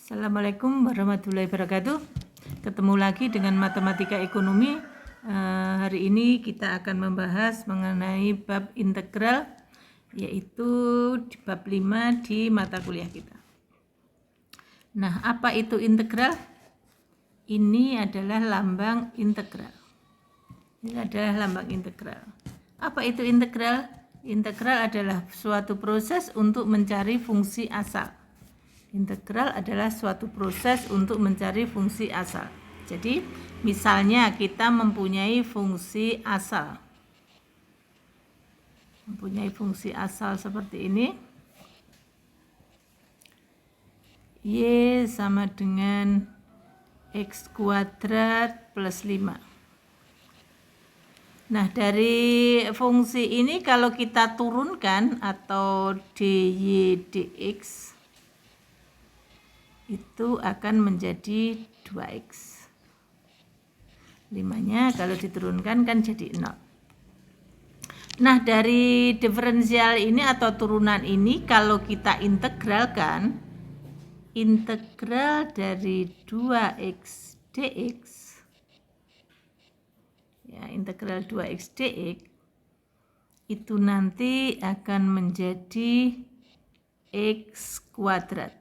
Assalamualaikum warahmatullahi wabarakatuh. Ketemu lagi dengan matematika ekonomi. Hari ini kita akan membahas mengenai bab integral, yaitu di bab 5 di mata kuliah kita. Nah, apa itu integral? Ini adalah lambang integral. Ini adalah lambang integral. Apa itu integral? Integral adalah suatu proses untuk mencari fungsi asal. Integral adalah suatu proses untuk mencari fungsi asal. Jadi, misalnya kita mempunyai fungsi asal. Mempunyai fungsi asal seperti ini. Y sama dengan X kuadrat plus 5. Nah, dari fungsi ini kalau kita turunkan atau dy dx itu akan menjadi 2x. 5-nya kalau diturunkan kan jadi 0. Nah, dari diferensial ini atau turunan ini kalau kita integralkan, integral dari 2x dx, ya, integral 2x dx itu nanti akan menjadi x kuadrat.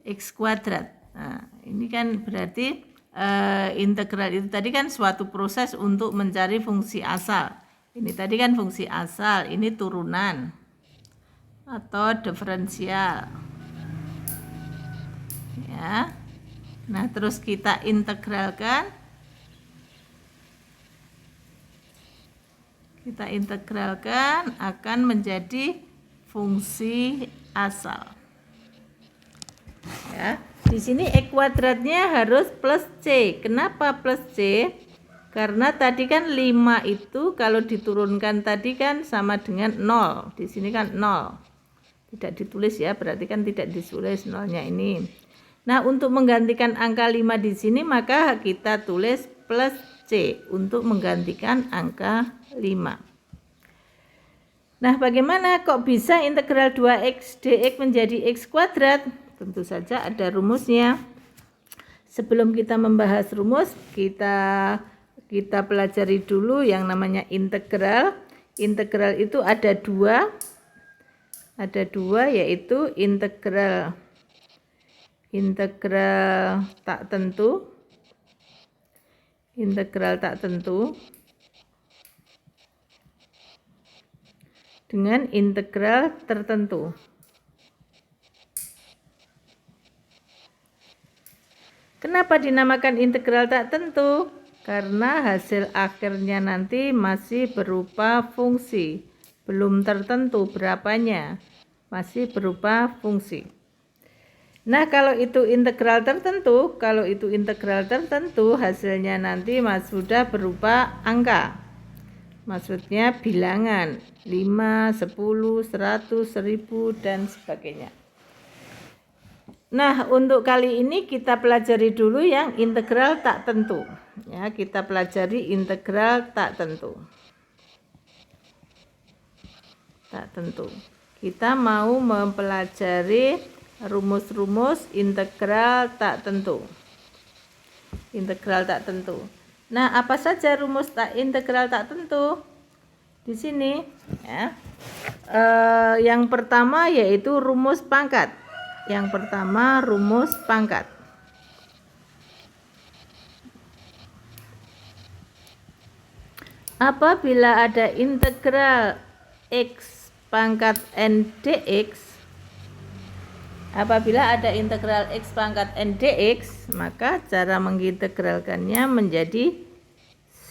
X kuadrat. Nah, ini kan berarti integral itu tadi kan suatu proses untuk mencari fungsi asal. Ini tadi kan fungsi asal, ini turunan atau diferensial. Ya. Nah, terus kita integralkan. Kita integralkan akan menjadi fungsi asal. Ya, di sini x kuadratnya harus plus c. Kenapa plus c? Karena tadi kan 5 itu kalau diturunkan tadi kan sama dengan 0. Di sini kan 0. Tidak ditulis ya, berarti kan tidak ditulis nolnya ini. Nah, untuk menggantikan angka 5 di sini maka kita tulis plus c untuk menggantikan angka 5. Nah, bagaimana kok bisa integral 2x dx menjadi x kuadrat? Tentu saja ada rumusnya. Sebelum kita membahas rumus, kita pelajari dulu yang namanya integral. Integral itu ada dua. Ada dua, yaitu integral tak tentu. Integral tak tentu dengan integral tertentu. Kenapa dinamakan integral tak tentu? Karena hasil akhirnya nanti masih berupa fungsi. Belum tertentu berapanya. Masih berupa fungsi. Nah, kalau itu integral tertentu, hasilnya nanti sudah berupa angka. Maksudnya bilangan 5, 10, 100, 1000 dan sebagainya. Nah, untuk kali ini kita pelajari dulu yang integral tak tentu. Ya, kita pelajari integral tak tentu. Tak tentu. Kita mau mempelajari rumus-rumus integral tak tentu. Integral tak tentu. Nah, apa saja rumus integral tak tentu? Di sini, ya. Yang pertama yaitu rumus pangkat. Yang pertama rumus pangkat. Apabila ada integral x pangkat n dx, maka cara mengintegralkannya menjadi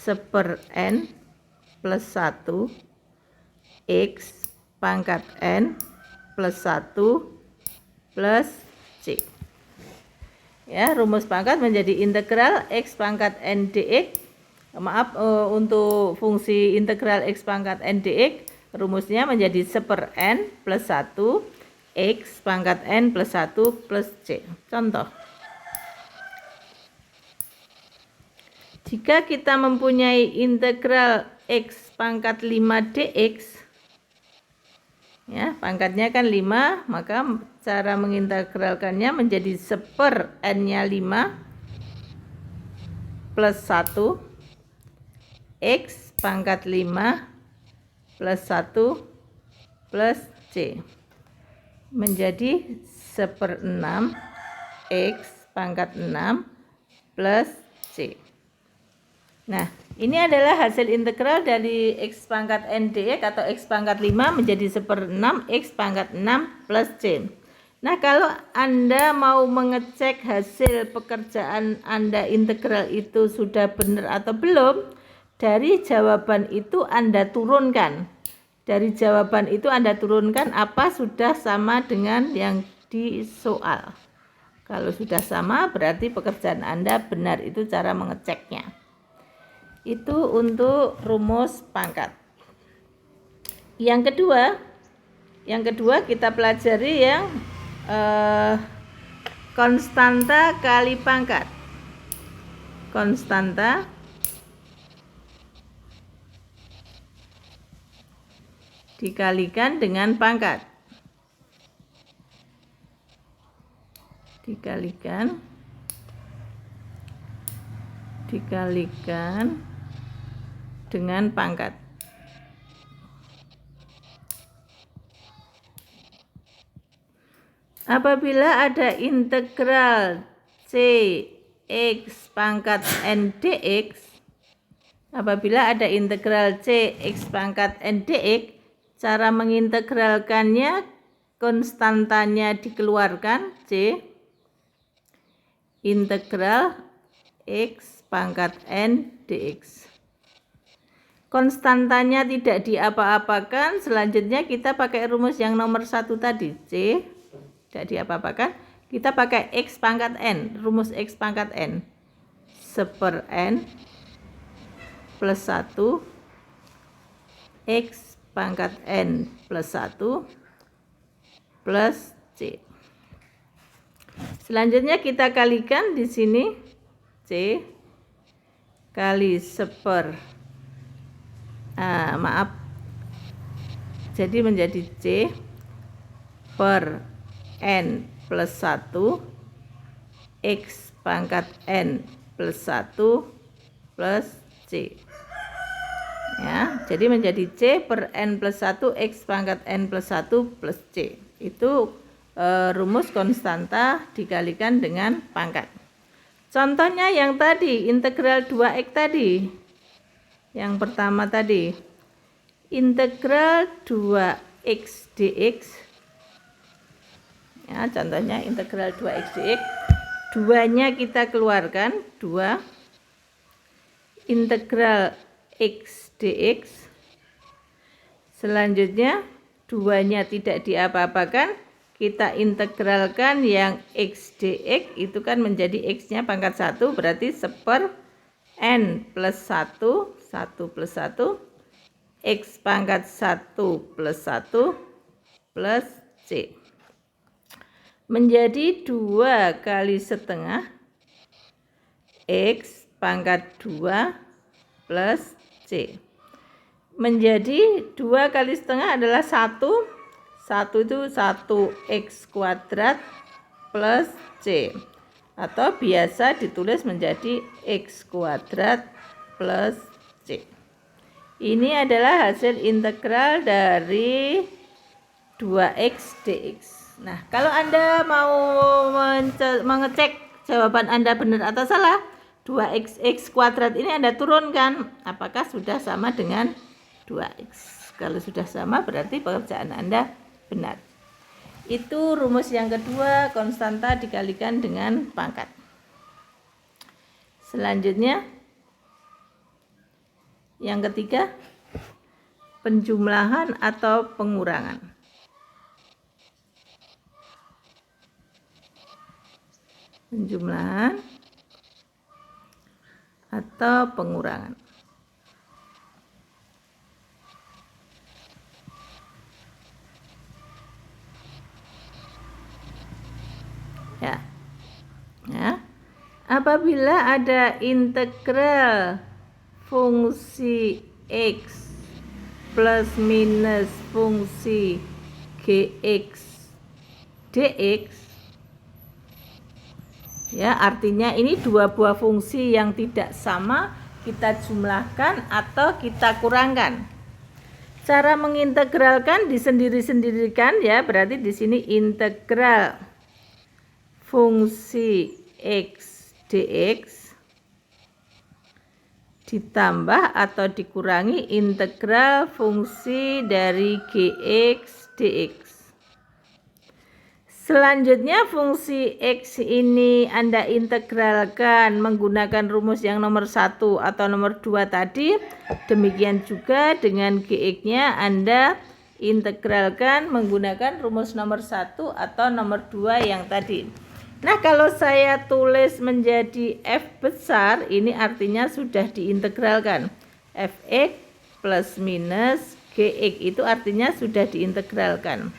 1/n plus 1 x pangkat n plus 1 plus c. Ya, rumus pangkat menjadi integral x pangkat n dx. Untuk fungsi integral x pangkat n dx, rumusnya menjadi 1/n plus 1 x pangkat n plus 1 plus c. Contoh. Jika kita mempunyai integral x pangkat 5 dx, ya, pangkatnya kan 5, maka cara mengintegralkannya menjadi 1/n nya 5 plus 1 X pangkat 5 plus 1 plus C menjadi 1/6 X pangkat 6 plus C. Nah, ini adalah hasil integral dari X pangkat N dx atau X pangkat 5 menjadi 1/6 X pangkat 6 plus C. Nah, kalau Anda mau mengecek hasil pekerjaan Anda integral itu sudah benar atau belum, dari jawaban itu Anda turunkan. Dari jawaban itu Anda turunkan apa sudah sama dengan yang di soal. Kalau sudah sama berarti pekerjaan Anda benar, itu cara mengeceknya. Itu untuk rumus pangkat. Yang kedua kita pelajari yang konstanta kali pangkat. Konstanta dikalikan dengan pangkat. Dikalikan dengan pangkat. Apabila ada integral C X pangkat N dx, apabila ada integral C X pangkat N dx, cara mengintegralkannya konstantanya dikeluarkan, C integral X pangkat N dx. Konstantanya tidak diapa-apakan, selanjutnya kita pakai rumus yang nomor 1 tadi, C tidak diapa-apakan, kita pakai X pangkat N, rumus X pangkat N 1/n plus 1 X pangkat N plus 1 plus C. Selanjutnya kita kalikan di sini, C kali jadi menjadi C per N plus 1 X pangkat N plus 1 plus C. Ya, jadi menjadi C per N plus 1 X pangkat N plus 1 plus C. Itu rumus konstanta dikalikan dengan pangkat. Contohnya yang tadi, integral 2X tadi. Yang pertama tadi, integral 2X dx. Ya, contohnya integral 2X dx. 2-nya kita keluarkan, 2 integral X dx. Selanjutnya 2-nya tidak diapa-apakan, kita integralkan yang X dx, itu kan menjadi X-nya pangkat 1, berarti 1/n plus 1, 1 plus 1, X pangkat 1 plus 1 plus C. Menjadi 2 kali setengah X pangkat 2 plus C. Menjadi 2 kali setengah adalah 1 itu 1x kuadrat plus C, atau biasa ditulis menjadi x kuadrat plus C. Ini adalah hasil integral dari 2x dx. Nah, kalau Anda mau mengecek jawaban Anda benar atau salah, 2x kuadrat ini Anda turunkan apakah sudah sama dengan 2x. Kalau sudah sama berarti pekerjaan Anda benar. Itu rumus yang kedua, konstanta dikalikan dengan pangkat. Selanjutnya yang ketiga, penjumlahan atau pengurangan. Penjumlahan atau pengurangan. Ya. Apabila ada integral fungsi X plus minus fungsi Gx dx. Ya, artinya ini dua buah fungsi yang tidak sama, kita jumlahkan atau kita kurangkan. Cara mengintegralkan disendiri-sendirikan ya, berarti di sini integral fungsi x dx ditambah atau dikurangi integral fungsi dari gx dx. Selanjutnya fungsi X ini Anda integralkan menggunakan rumus yang nomor 1 atau nomor 2 tadi. Demikian juga dengan GX-nya Anda integralkan menggunakan rumus nomor 1 atau nomor 2 yang tadi. Nah, kalau saya tulis menjadi F besar, ini artinya sudah diintegralkan. Fx plus minus Gx itu artinya sudah diintegralkan.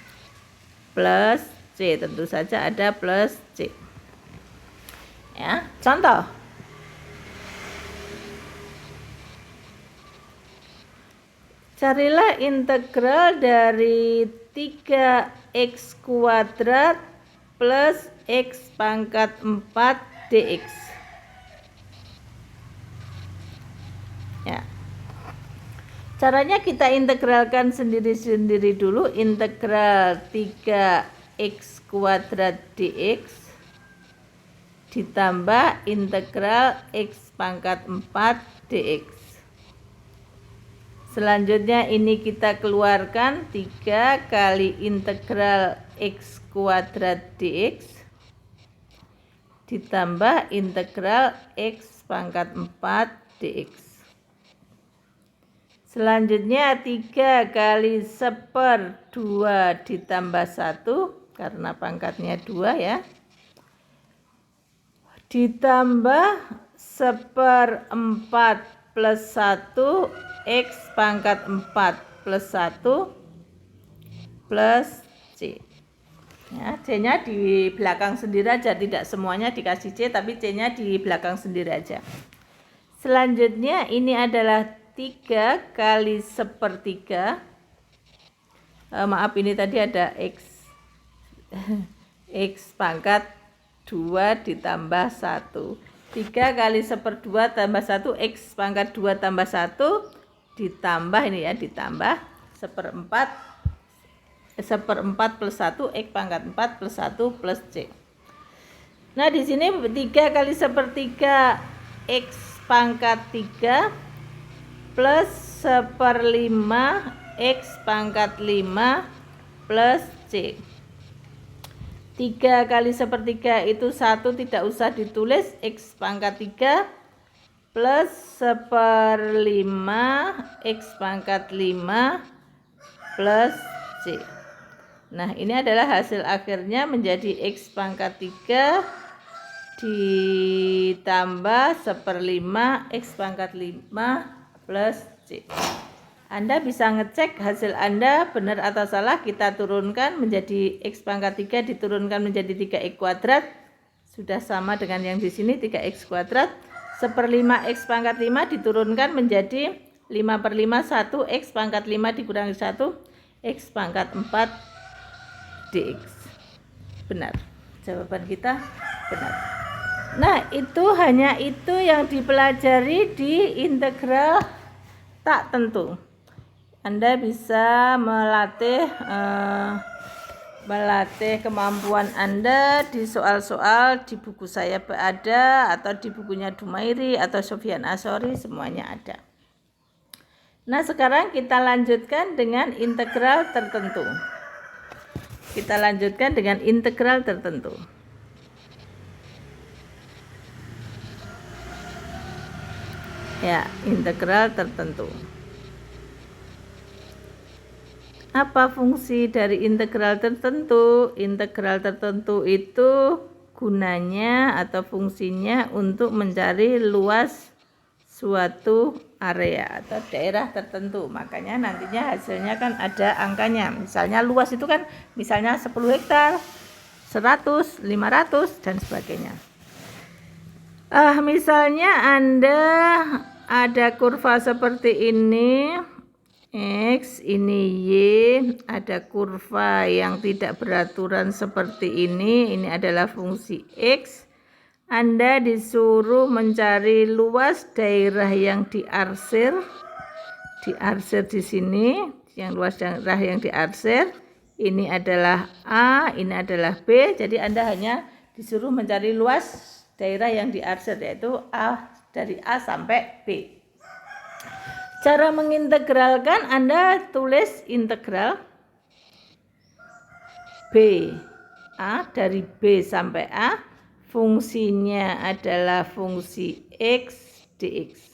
Plus C, tentu saja ada plus C. Ya, contoh. Carilah integral dari 3x kuadrat plus x pangkat 4 dx. Ya. Caranya kita integralkan sendiri-sendiri dulu. Integral 3x kuadrat dx ditambah integral x pangkat 4 dx. Selanjutnya ini kita keluarkan 3 kali integral x kuadrat dx ditambah integral x pangkat 4 dx. Selanjutnya 3 kali 1/2 ditambah 1 karena pangkatnya 2 ya, ditambah 1/4 plus 1 x pangkat 4 plus 1 plus c. Ya, C-nya di belakang sendiri aja, tidak semuanya dikasih C, tapi C-nya di belakang sendiri aja. Selanjutnya ini adalah 3 kali 1/3. Maaf, ini tadi ada x x pangkat 2 ditambah 1. 3 kali 1/2 tambah 1 x pangkat 2 tambah 1 ditambah ini ya, ditambah 1/4 plus 1 x pangkat 4 plus 1 plus c. Nah, di sini 3 kali 1/3 x pangkat 3 plus 1/5 x pangkat 5 plus c. 3 kali 1/3 itu 1, tidak usah ditulis, x pangkat 3 plus 1/5 x pangkat 5 plus c. Nah, ini adalah hasil akhirnya menjadi x pangkat 3 ditambah 1/5 x pangkat 5 plus c. Anda bisa ngecek hasil Anda benar atau salah. Kita turunkan menjadi x pangkat 3 diturunkan menjadi 3x kuadrat. Sudah sama dengan yang di sini, 3x kuadrat. 1/5 x pangkat 5 diturunkan menjadi 5/5 1 x pangkat 5 dikurangi 1 x pangkat 4 dx. Benar. Jawaban kita benar. Nah, hanya itu yang dipelajari di integral tak tentu. Anda bisa melatih kemampuan Anda di soal-soal di buku saya ada, atau di bukunya Dumairi atau Sofyan Ashori, semuanya ada. Nah, sekarang kita lanjutkan dengan integral tertentu. Ya, integral tertentu. Apa fungsi dari integral tertentu? Integral tertentu itu gunanya atau fungsinya untuk mencari luas suatu area atau daerah tertentu. Makanya nantinya hasilnya kan ada angkanya. Misalnya luas itu kan misalnya 10 hektar, 100, 500 dan sebagainya. Misalnya Anda ada kurva seperti ini. X, ini Y, ada kurva yang tidak beraturan seperti ini adalah fungsi X. Anda disuruh mencari luas daerah yang diarsir di sini, yang luas daerah yang diarsir, ini adalah A, ini adalah B, jadi Anda hanya disuruh mencari luas daerah yang diarsir, yaitu A, dari A sampai B. Cara mengintegralkan, Anda tulis integral B, A dari B sampai A, fungsinya adalah fungsi X dx.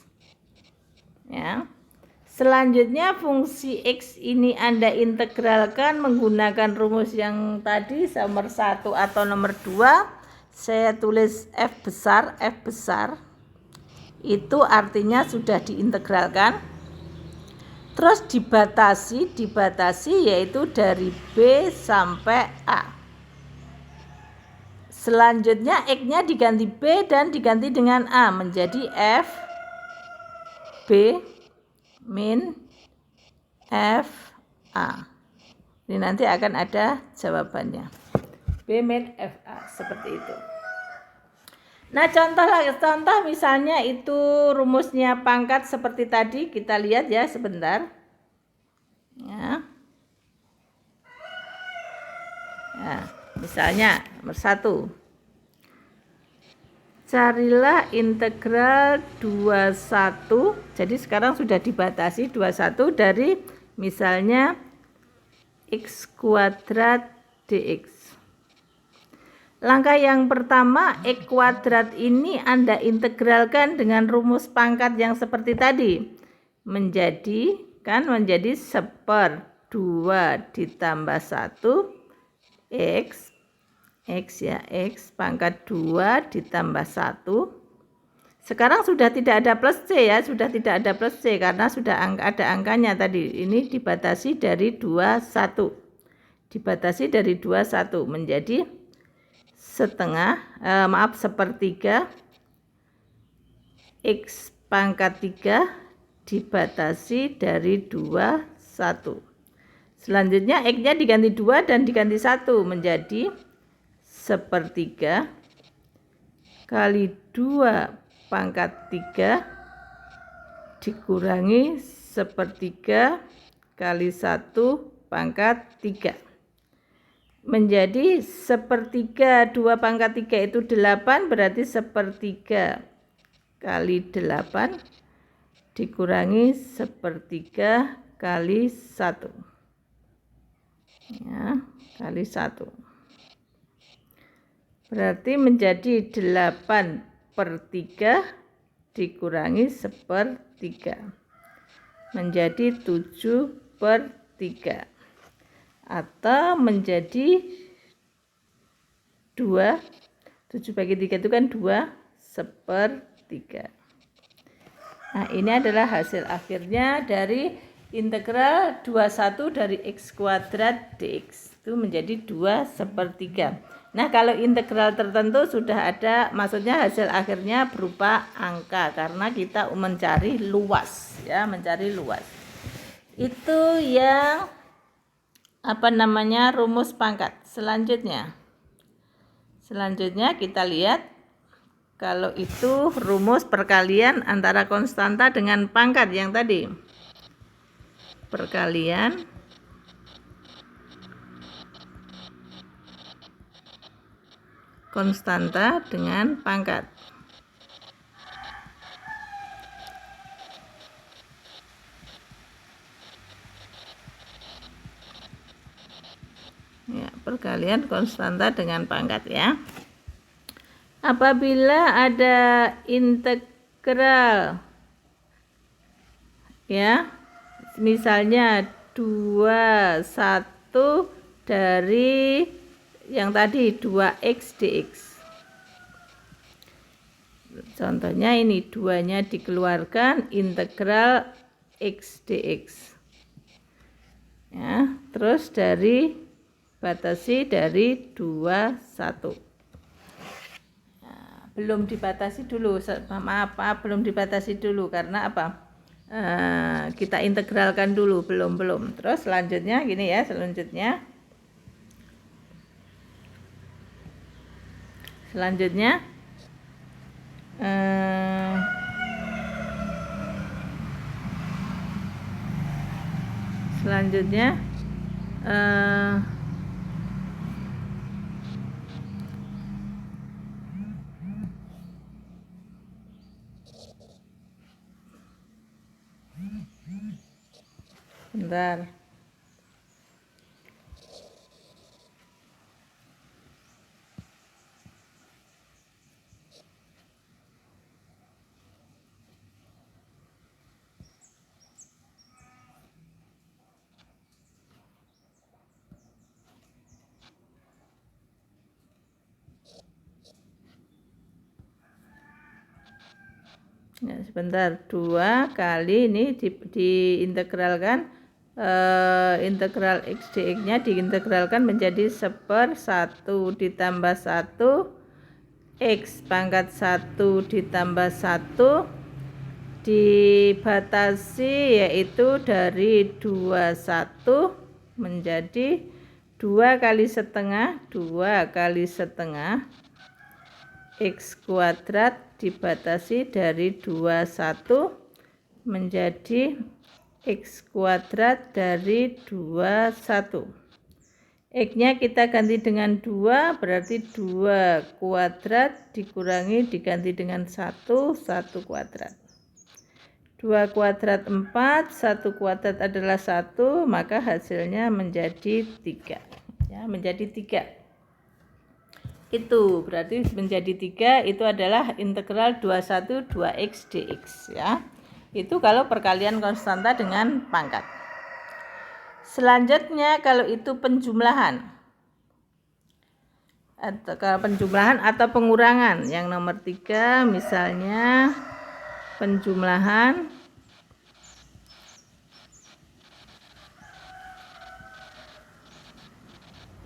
Ya. Selanjutnya fungsi X ini Anda integralkan menggunakan rumus yang tadi, nomor 1 atau nomor 2. Saya tulis F besar itu artinya sudah diintegralkan. Terus dibatasi yaitu dari B sampai A. Selanjutnya X-nya diganti B dan diganti dengan A menjadi F B min F A. Ini nanti akan ada jawabannya. B min F A, seperti itu. Nah, contoh misalnya itu rumusnya pangkat seperti tadi, kita lihat ya sebentar. Ya. Nah, misalnya nomor 1. Carilah integral 21. Jadi sekarang sudah dibatasi 21 dari misalnya X kuadrat dx. Langkah yang pertama, X kuadrat ini Anda integralkan dengan rumus pangkat yang seperti tadi. Menjadi 1/2 ditambah 1 X pangkat 2 ditambah 1. Sekarang sudah tidak ada plus C ya, sudah tidak ada plus C karena sudah ada angkanya tadi. Ini dibatasi dari 21. Dibatasi dari 21 menjadi sepertiga X pangkat 3 dibatasi dari 21. Selanjutnya X-nya diganti 2 dan diganti 1 menjadi sepertiga kali 2 pangkat 3 dikurangi sepertiga kali 1 pangkat 3. Menjadi sepertiga 2 pangkat 3 itu 8, berarti sepertiga kali 8 dikurangi sepertiga kali 1. Ya, kali 1. Berarti menjadi 8/3 dikurangi sepertiga. Menjadi 7/3. Atau menjadi 2. 7 bagi 3 itu kan 2/3. Nah, ini adalah hasil akhirnya dari integral 21 dari X kuadrat dx. Itu menjadi 2/3. Nah, kalau integral tertentu sudah ada, maksudnya hasil akhirnya berupa angka karena kita mencari luas, ya, mencari luas. Itu yang rumus pangkat. Selanjutnya kita lihat kalau itu rumus perkalian antara konstanta dengan pangkat yang tadi. Perkalian konstanta dengan pangkat. Ya, perkalian konstanta dengan pangkat ya. Apabila ada integral ya, misalnya 21 dari yang tadi 2x dx. Contohnya ini 2-nya dikeluarkan, integral x dx. Ya, terus batasi dari 21. Nah, belum dibatasi dulu, belum dibatasi dulu karena apa? Kita integralkan dulu, belum. Terus selanjutnya gini ya, selanjutnya bentar. Ya, sebentar. 2 kali ini diintegralkan, integral x dx nya diintegralkan menjadi 1/1 ditambah 1 x pangkat 1 ditambah 1 dibatasi, yaitu dari 21 menjadi 2 kali setengah x kuadrat dibatasi dari 21 menjadi x kuadrat dari 21. X-nya kita ganti dengan 2, berarti 2 kuadrat dikurangi diganti dengan 1 kuadrat. 2 kuadrat 4, 1 kuadrat adalah 1, maka hasilnya menjadi 3. Ya, menjadi 3. Itu berarti menjadi 3, itu adalah integral 21 2x dx ya. Itu kalau perkalian konstanta dengan pangkat. Selanjutnya kalau itu penjumlahan atau pengurangan, yang nomor 3 misalnya penjumlahan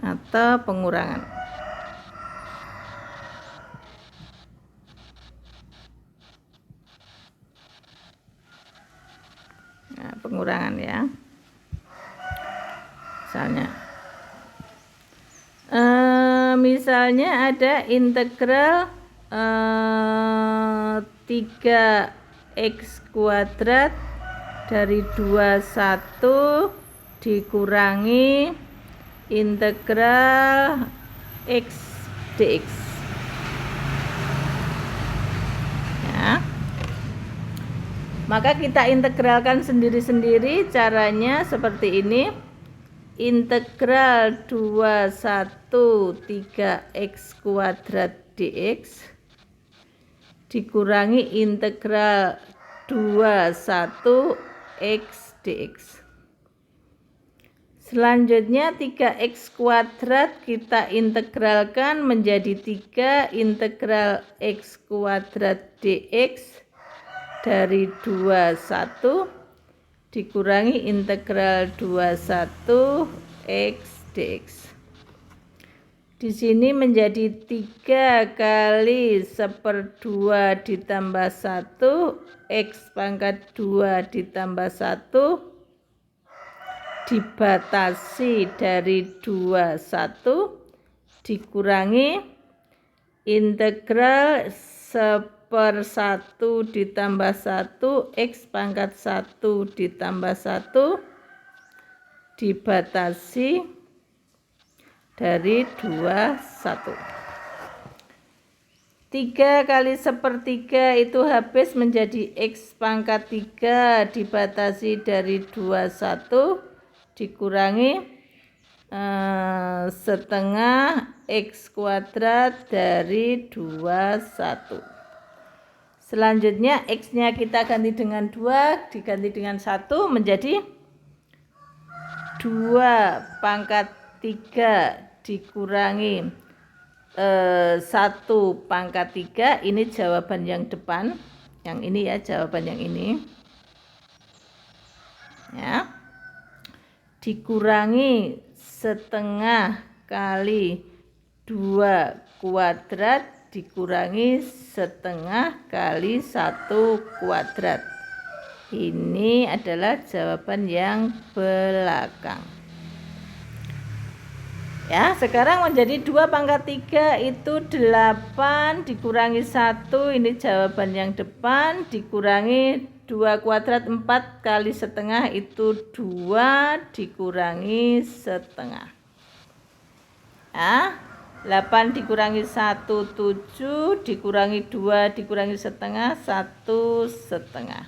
atau pengurangan. Nah, pengurangan ya. Misalnya ada integral 3x kuadrat dari 21 dikurangi integral x dx ya. Maka kita integralkan sendiri-sendiri. Caranya seperti ini. Integral 21 3x kuadrat dx dikurangi integral 21 x dx. Selanjutnya 3x kuadrat kita integralkan menjadi 3 integral x kuadrat dx dari 21 dikurangi integral 21 x dx. Di sini menjadi 3 kali 1/2 ditambah 1 x pangkat 2 ditambah 1 dibatasi dari 21 dikurangi integral 1/1 ditambah 1 x pangkat 1 ditambah 1 dibatasi dari 21. 3 kali 1/3 itu habis menjadi x pangkat 3 dibatasi dari 21 dikurangi setengah x kuadrat dari 21. Selanjutnya x-nya kita ganti dengan 2 diganti dengan 1 menjadi 2 pangkat 3 dikurangi 1 pangkat 3. Ini jawaban yang depan, yang ini ya, jawaban yang ini ya, dikurangi setengah kali 2 kuadrat dikurangi setengah kali 1 kuadrat. Ini adalah jawaban yang belakang. Ya, sekarang menjadi 2 pangkat 3 itu 8 dikurangi 1, ini jawaban yang depan, dikurangi 2 kuadrat 4 kali setengah itu 2 dikurangi setengah. Ya, 8 dikurangi 1 7 dikurangi 2 dikurangi setengah 1 setengah.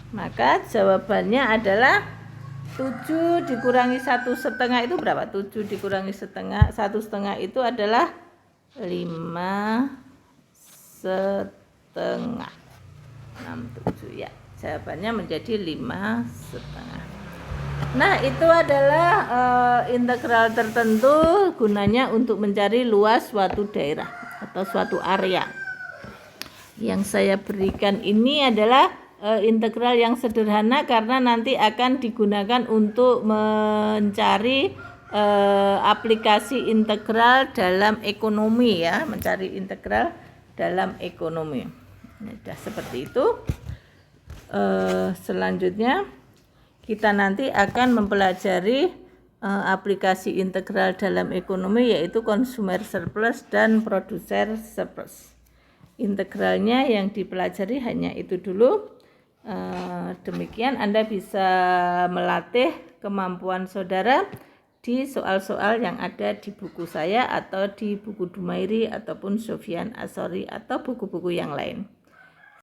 Maka jawabannya adalah 7 dikurangi 1 setengah itu berapa? 7 dikurangi setengah 1 setengah itu adalah 5 setengah. 67 ya. Jawabannya menjadi 5 setengah. Nah, itu adalah integral tertentu gunanya untuk mencari luas suatu daerah atau suatu area. Yang saya berikan ini adalah integral yang sederhana karena nanti akan digunakan untuk mencari aplikasi integral dalam ekonomi ya, mencari integral dalam ekonomi. Sudah seperti itu. Selanjutnya kita nanti akan mempelajari aplikasi integral dalam ekonomi, yaitu consumer surplus dan producer surplus. Integralnya yang dipelajari hanya itu dulu. Demikian Anda bisa melatih kemampuan saudara di soal-soal yang ada di buku saya atau di buku Dumairi ataupun Sofyan Ashori atau buku-buku yang lain.